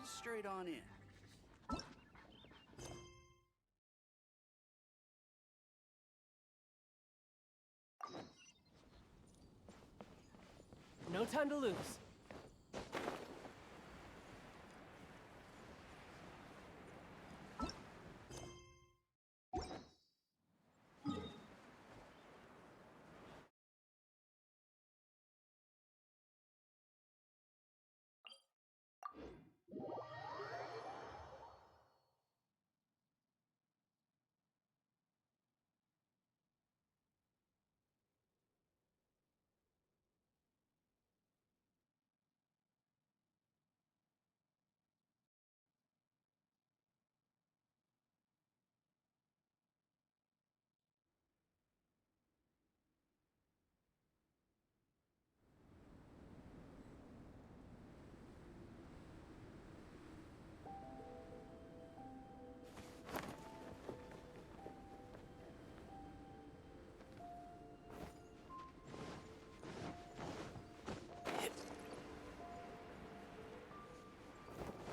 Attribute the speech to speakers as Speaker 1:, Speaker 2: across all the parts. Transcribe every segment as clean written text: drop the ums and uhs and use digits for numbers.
Speaker 1: get straight on in.
Speaker 2: No time to lose.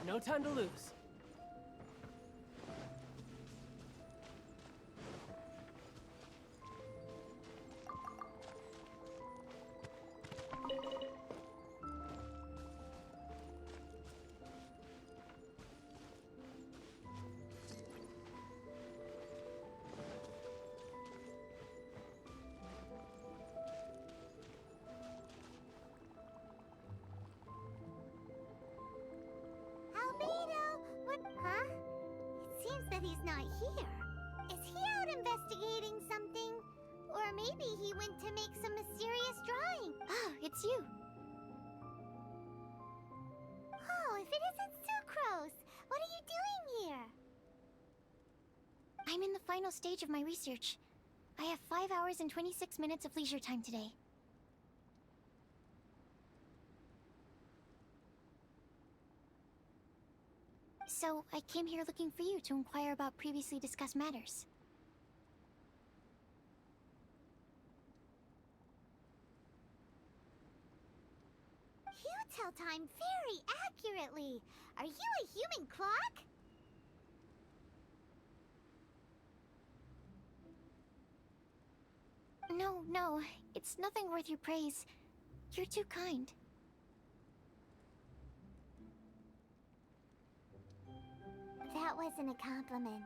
Speaker 2: No time to lose.
Speaker 3: Albedo! What? Huh? It seems that he's not here. Is he out investigating something? Or maybe he went to make some mysterious drawing. Oh, it's you. Oh, if it isn't Sucrose! What are you doing here? I'm in the final stage of my research. I have 5 hours and 26 minutes of leisure time today. So, I came here looking for you to inquire about previously discussed matters. You tell time very accurately. Are you a human clock? No, it's nothing worth your praise. You're too kind. That wasn't a compliment.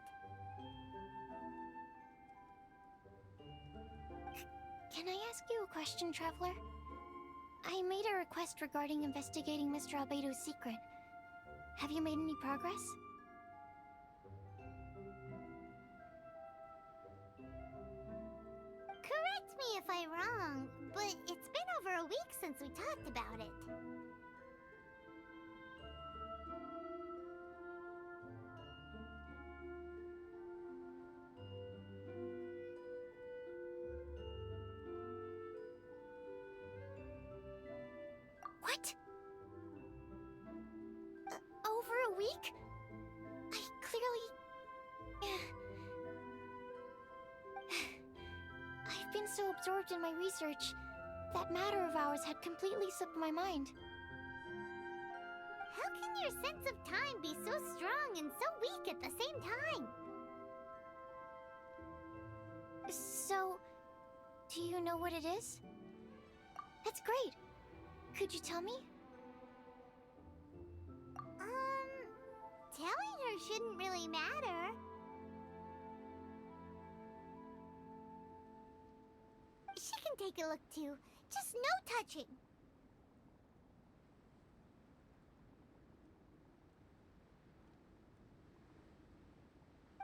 Speaker 3: Can I ask you a question, Traveler? I made a request regarding investigating Mr. Albedo's secret. Have you made any progress? Correct me if I'm wrong, but it's been over a week since we talked about it. What? Over a week? I clearly... I've been so absorbed in my research, that matter of ours had completely slipped my mind. How can your sense of time be so strong and so weak at the same time? So, do you know what it is? That's great. Could you tell me? Telling her shouldn't really matter. She can take a look too. Just no touching.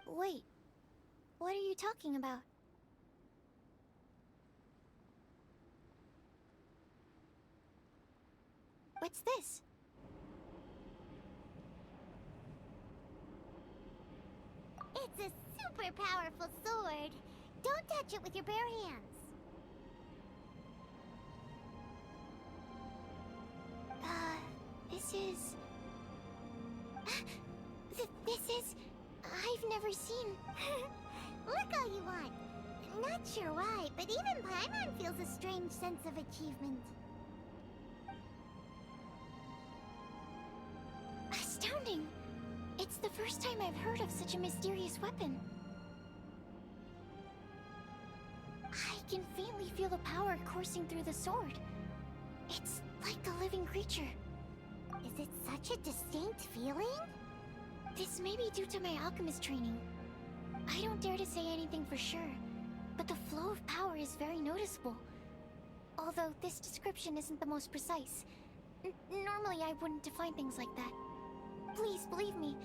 Speaker 3: Wait. What are you talking about? What's this? It's a super powerful sword. Don't touch it with your bare hands. This is... this is... I've never seen... Look all you want. Not sure why, but even Paimon feels a strange sense of achievement. Astounding! stunning. It's the first time I've heard of such a mysterious weapon. I can faintly feel the power coursing through the sword. It's like a living creature. Is it such a distinct feeling? This may be due to my alchemist training. I don't dare to say anything for sure, but the flow of power is very noticeable. Although this description isn't the most precise. Normally I wouldn't define things like that. Please believe me,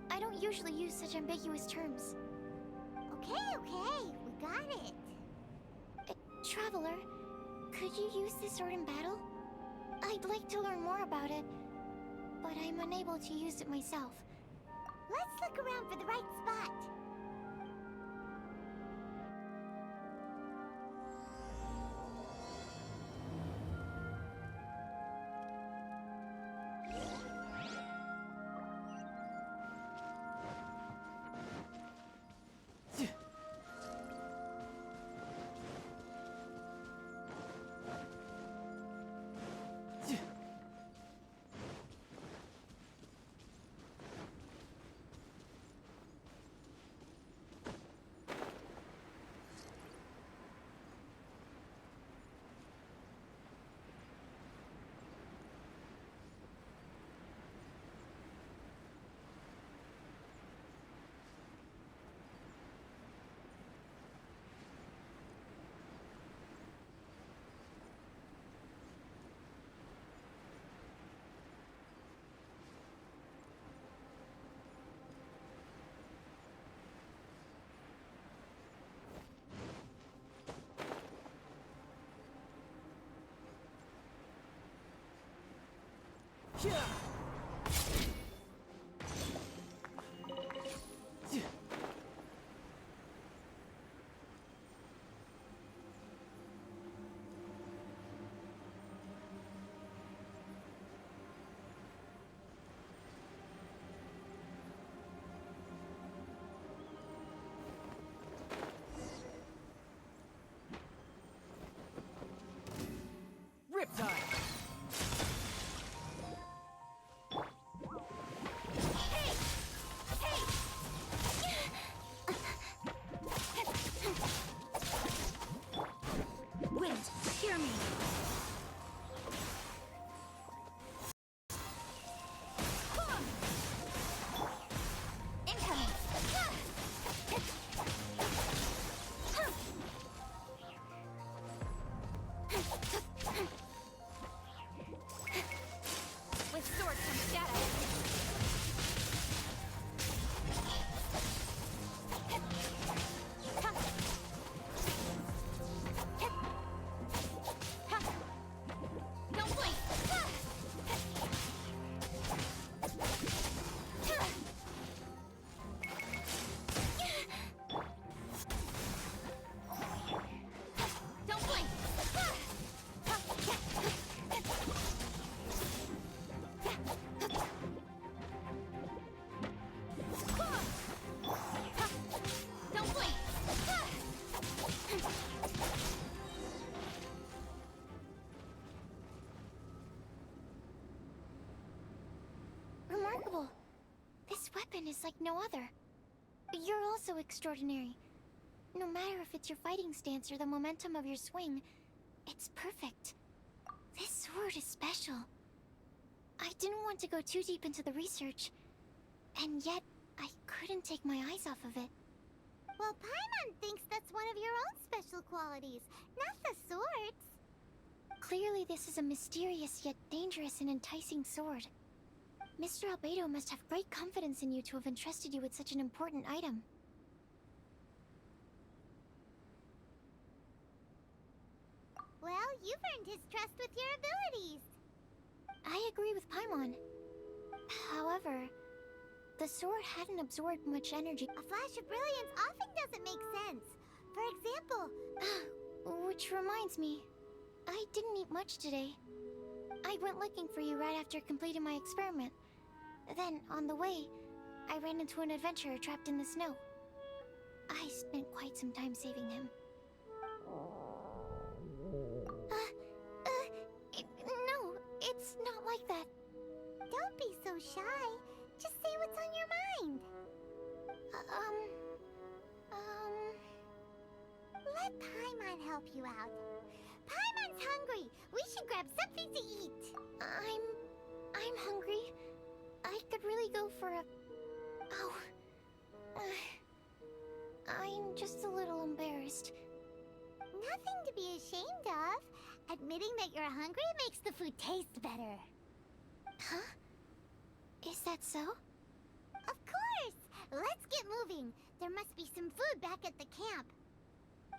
Speaker 3: I don't usually use such ambiguous terms. Okay, we got it. Traveler, could you use this sword in battle? I'd like to learn more about it, but I'm unable to use it myself. Let's look around for the right spot.
Speaker 2: Yeah. Riptide!
Speaker 3: Remarkable. This weapon is like no other. You're also extraordinary. No matter if it's your fighting stance or the momentum of your swing, it's perfect. This sword is special. I didn't want to go too deep into the research, and yet I couldn't take my eyes off of it. Well, Paimon thinks that's one of your own special qualities, not the sword's. Clearly this is a mysterious yet dangerous and enticing sword. Mr. Albedo must have great confidence in you to have entrusted you with such an important item. Well, you've earned his trust with your abilities. I agree with Paimon. However, the sword hadn't absorbed much energy. A flash of brilliance often doesn't make sense. For example... Which reminds me, I didn't eat much today. I went looking for you right after completing my experiment. Then, on the way, I ran into an adventurer trapped in the snow. I spent quite some time saving him. No, it's not like that. Don't be so shy. Just say can't help you out. Paimon's hungry. We should grab something to eat. I'm hungry. I could really go for a... Oh. I'm just a little embarrassed. Nothing to be ashamed of. Admitting that you're hungry makes the food taste better. Huh? Is that so? Of course! Let's get moving. There must be some food back at the camp.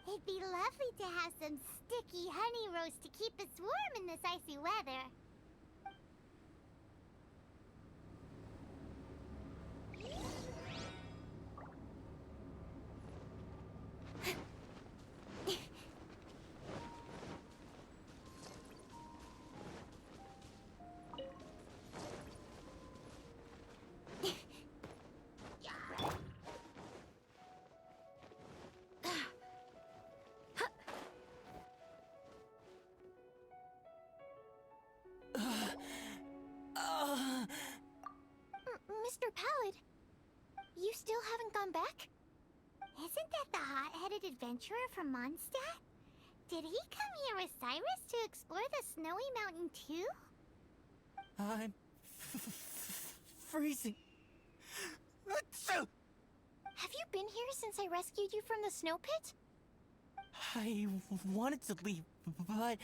Speaker 3: It'd be lovely to have some sticky honey roast to keep us warm in this icy weather. Mr. Pallid, you still haven't gone back? Isn't that the hot-headed adventurer from Mondstadt? Did he come here with Cyrus to explore the snowy mountain too?
Speaker 1: I'm freezing.
Speaker 3: Have you been here since I rescued you from the snow pit?
Speaker 1: I wanted to leave, but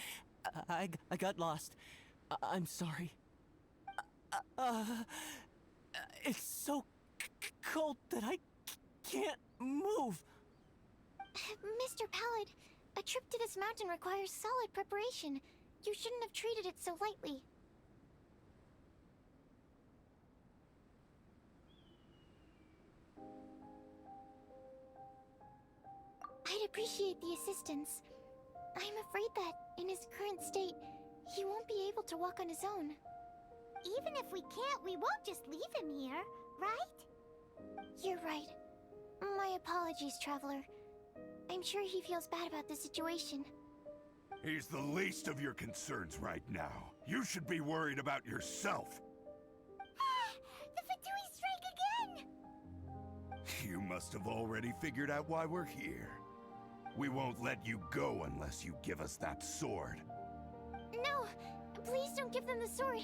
Speaker 1: I got lost. I'm sorry. It's so cold that I can't move.
Speaker 3: Mr. Pallid, a trip to this mountain requires solid preparation. You shouldn't have treated it so lightly. I'd appreciate the assistance. I'm afraid that, in his current state, he won't be able to walk on his own. Even if we can't, we won't just leave him here, right? You're right. My apologies, Traveler. I'm sure he feels bad about the situation.
Speaker 4: He's the least of your concerns right now. You should be worried about yourself.
Speaker 3: The Fatui strike again!
Speaker 4: You must have already figured out why we're here. We won't let you go unless you give us that sword.
Speaker 3: No! Please don't give them the sword!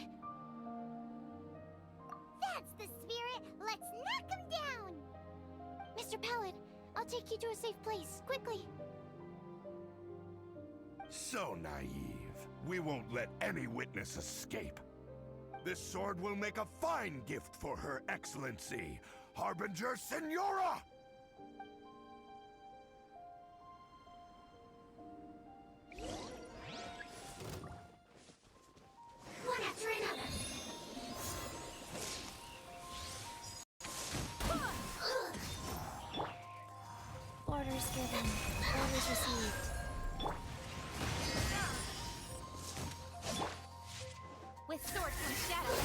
Speaker 3: That's the spirit! Let's knock him down! Mr. Pallid, I'll take you to a safe place, quickly!
Speaker 4: So naive. We won't let any witness escape. This sword will make a fine gift for Her Excellency, Harbinger Senora!
Speaker 3: One after another! Orders given. Orders received. With sword comes shadow.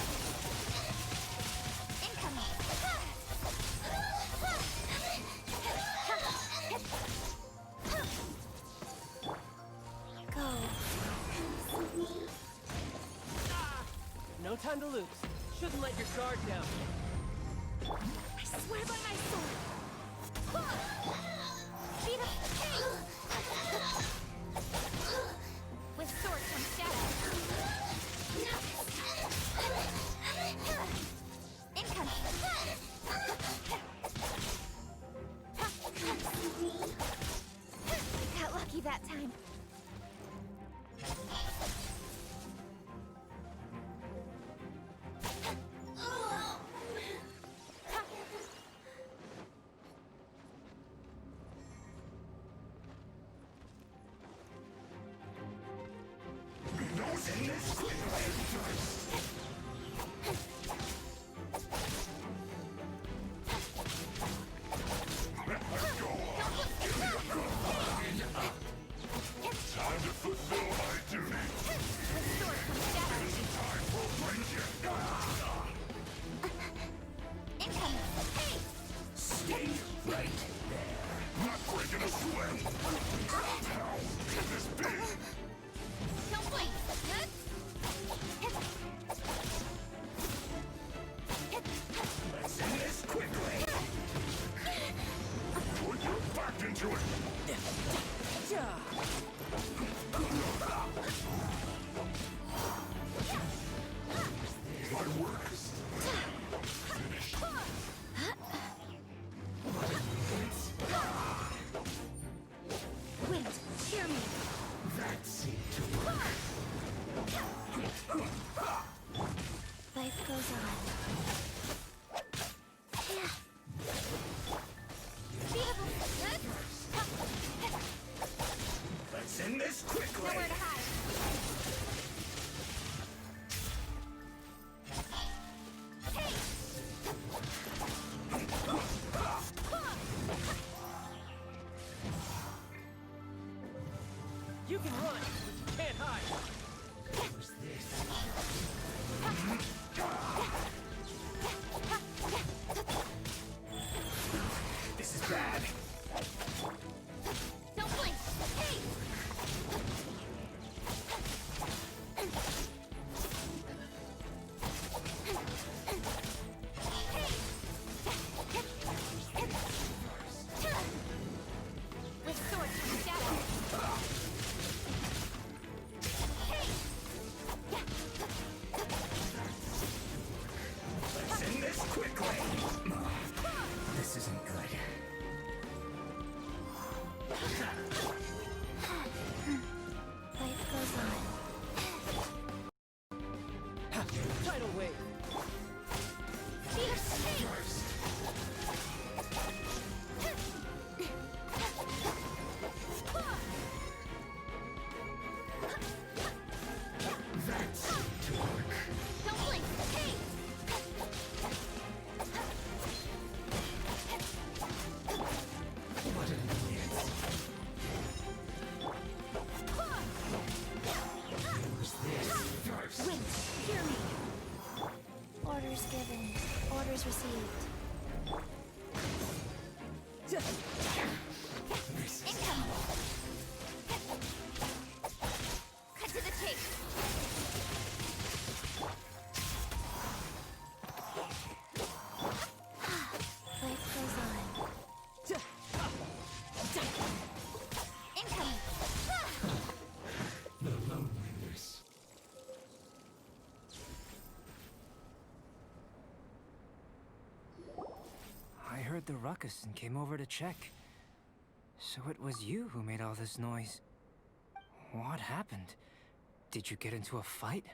Speaker 3: Incoming. Go.
Speaker 2: No time to lose. Shouldn't let your guard down.
Speaker 3: I swear by my sword. Be the king. With sword comes shadow. Incoming. Got lucky that time.
Speaker 4: Time to fulfill my duty.
Speaker 3: With sword comes shadow.
Speaker 4: Time for breaking.
Speaker 3: Incoming. Hey!
Speaker 4: Stay right there. Not breaking a sweat. How can this be?
Speaker 3: Don't blink. Life goes on.
Speaker 4: Let's end this quickly!
Speaker 3: Nowhere to hide.
Speaker 2: You can run, but you can't hide.
Speaker 4: This is bad.
Speaker 3: Don't blink. Hey! With sword to shadow.
Speaker 4: Let's end this quickly! This isn't good.
Speaker 3: Life goes on.
Speaker 2: Tidal wave.
Speaker 3: Speed of speed! Don't blink! Hey!
Speaker 4: What an idiot. Use this first.
Speaker 3: Wait! Hear me! Orders given. Orders received. Income! Cut to the chase! Life goes on. Incoming!
Speaker 4: The loneliness.
Speaker 5: I heard the ruckus and came over to check. So it was you who made all this noise. What happened? Did you get into a fight?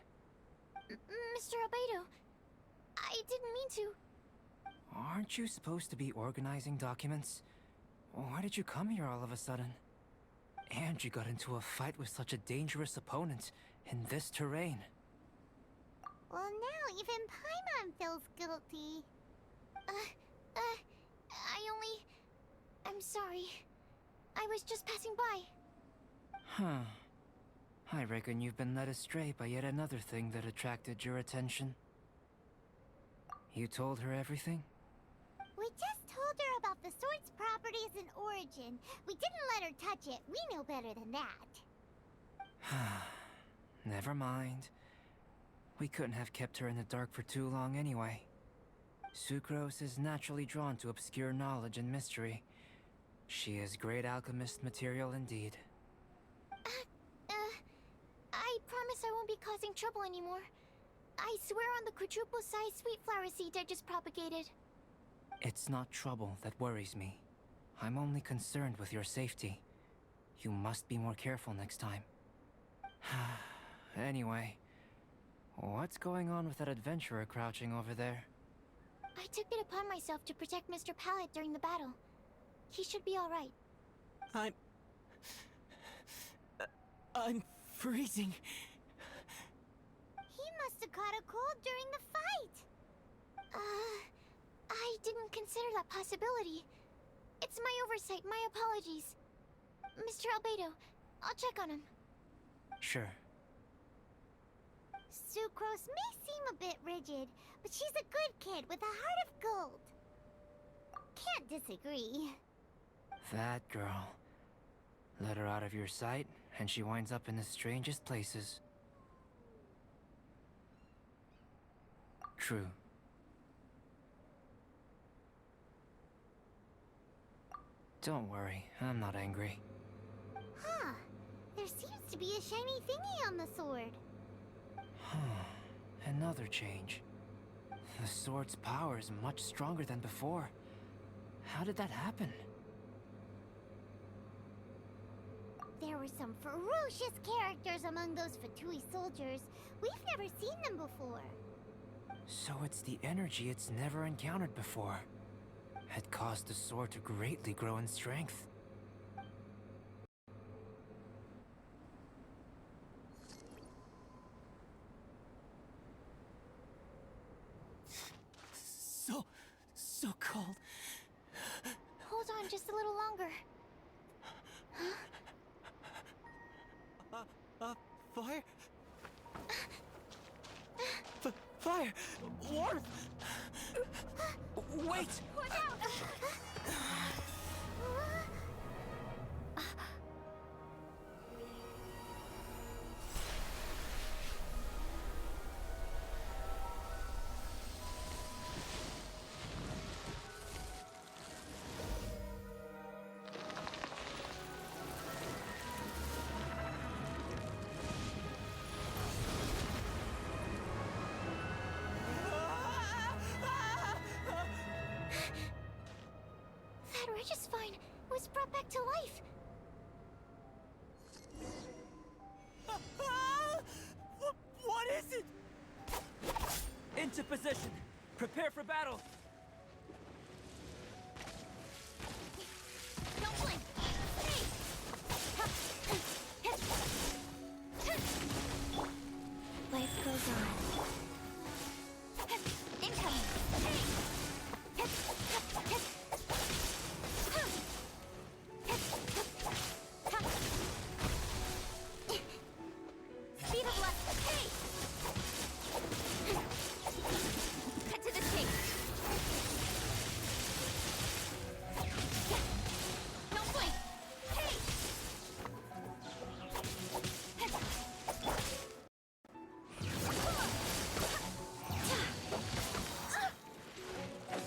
Speaker 3: Mr. Albedo, I didn't mean to.
Speaker 5: Aren't you supposed to be organizing documents? Why did you come here all of a sudden? And you got into a fight with such a dangerous opponent in this terrain.
Speaker 3: Well, now even Paimon feels guilty. I'm sorry. I was just passing by.
Speaker 5: Huh. I reckon you've been led astray by yet another thing that attracted your attention. You told her everything?
Speaker 3: We just told her about the sword's properties and origin. We didn't let her touch it. We know better than that.
Speaker 5: Never mind. We couldn't have kept her in the dark for too long anyway. Sucrose is naturally drawn to obscure knowledge and mystery. She is great alchemist material indeed.
Speaker 3: I promise I won't be causing trouble anymore. I swear on the quadruple-sized sweet flower seed I just propagated.
Speaker 5: It's not trouble that worries me. I'm only concerned with your safety. You must be more careful next time. Anyway, what's going on with that adventurer crouching over there?
Speaker 3: I took it upon myself to protect Mr. Pallet during the battle. He should be all right.
Speaker 1: I'm freezing.
Speaker 3: He must have caught a cold during the fight. I didn't consider that possibility. It's my oversight, my apologies. Mr. Albedo, I'll check on him.
Speaker 5: Sure.
Speaker 3: Sucrose may seem a bit rigid, but she's a good kid with a heart of gold. Can't disagree.
Speaker 5: That girl. Let her out of your sight, and she winds up in the strangest places. True. Don't worry, I'm not angry.
Speaker 3: Huh. There seems to be a shiny thingy on the sword.
Speaker 5: Another change. The sword's power is much stronger than before. How did that happen?
Speaker 3: There were some ferocious characters among those Fatui soldiers. We've never seen them before.
Speaker 5: So it's the energy it's never encountered before. Had caused the sword to greatly grow in strength.
Speaker 1: So cold.
Speaker 3: Hold on just a little longer.
Speaker 1: Fire? Fire! Warmth! Wait!
Speaker 3: Watch out! That Regis-Vine was brought back to life.
Speaker 1: What is it?
Speaker 2: Into position. Prepare for battle.
Speaker 3: Don't blink. Hey! Life goes on. Incoming. Hey! Speed of left. Hey! Cut to the chase. Don't blink. Hey!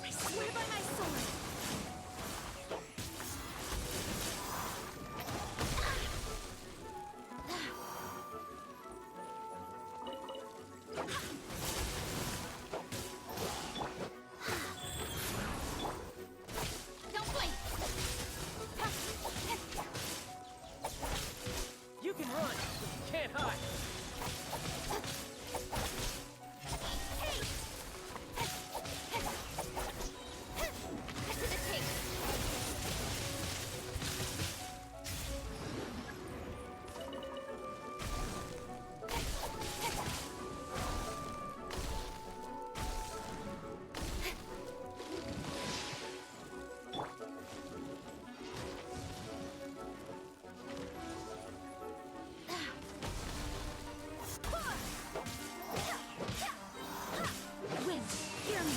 Speaker 3: I swear by my sword. Don't blink.
Speaker 2: You can run, but you can't hide.
Speaker 3: Hey! Cut to the chase. Wind, hear me.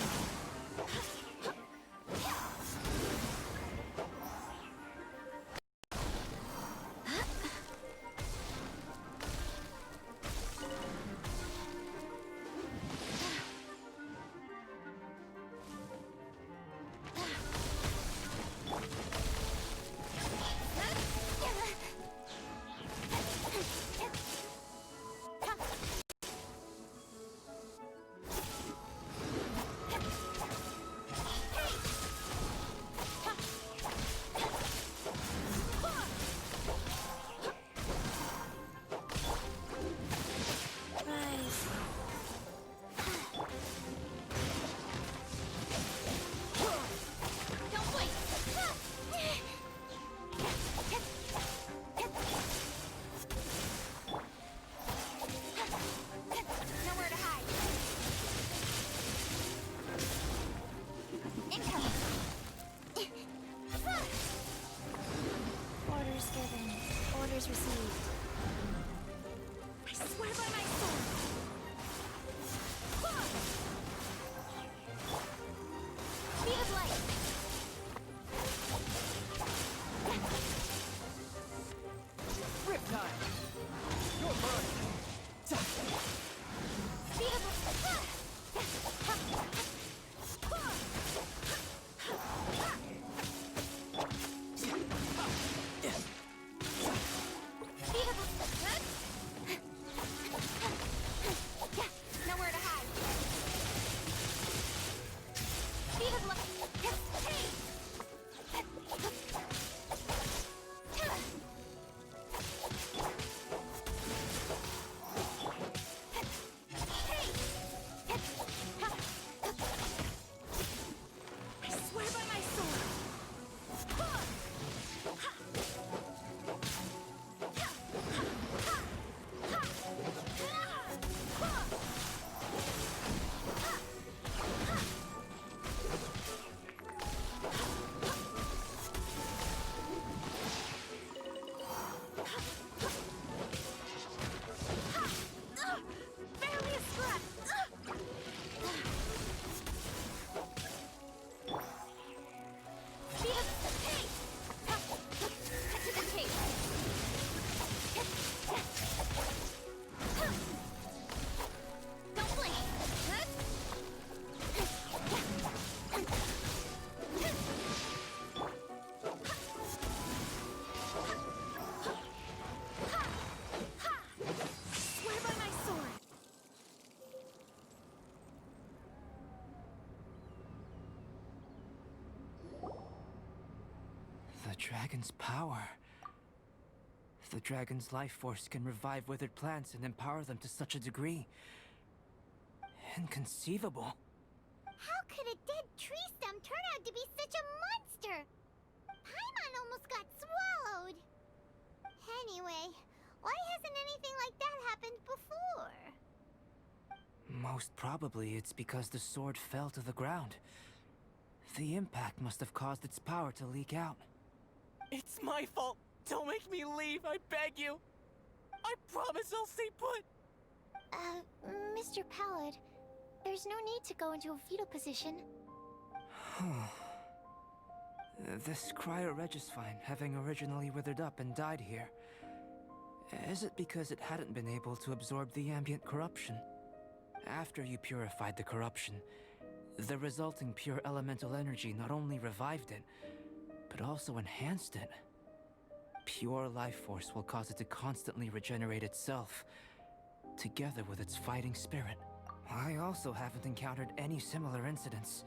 Speaker 3: Rise. Don't blink. Nowhere to hide. Incoming. Orders given. Orders received. I swear by my sword. Speed of light.
Speaker 2: Riptide. You're mine.
Speaker 3: Speed of Speed of nowhere to hide. Speed of light. Hey!
Speaker 5: dragon's power. The dragon's life force can revive withered plants and empower them to such a degree. Inconceivable.
Speaker 3: How could a dead tree stem turn out to be such a monster? Paimon almost got swallowed. Anyway, why hasn't anything like that happened before?
Speaker 5: Most probably it's because the sword fell to the ground. The impact must have caused its power to leak out.
Speaker 1: It's my fault. Don't make me leave, I beg you. I promise I'll stay put.
Speaker 3: Mr. Pallid, there's no need to go into a fetal position.
Speaker 5: This cryoregisvine, having originally withered up and died here, is it because it hadn't been able to absorb the ambient corruption? After you purified the corruption, the resulting pure elemental energy not only revived it, but also enhanced it. Pure life force will cause it to constantly regenerate itself, together with its fighting spirit. I also haven't encountered any similar incidents.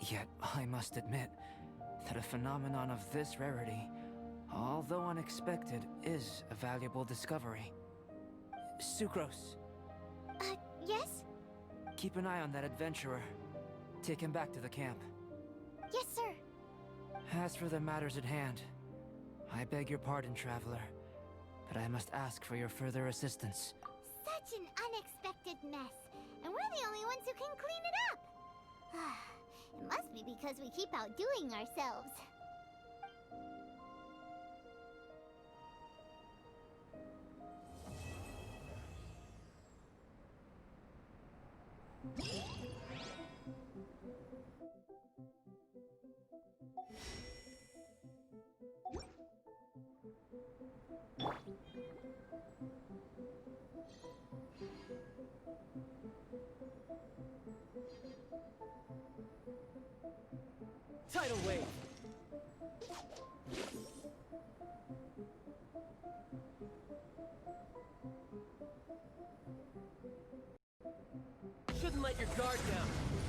Speaker 5: Yet, I must admit that a phenomenon of this rarity, although unexpected, is a valuable discovery. Sucrose,
Speaker 3: Yes?
Speaker 5: keep an eye on that adventurer. Take him back to the camp.
Speaker 3: Yes, sir.
Speaker 5: As for the matters at hand, I beg your pardon, traveler, but I must ask for your further assistance.
Speaker 3: Such an unexpected mess, and we're the only ones who can clean it up. It must be because we keep outdoing ourselves.
Speaker 2: Tidal wave. Shouldn't let your guard down.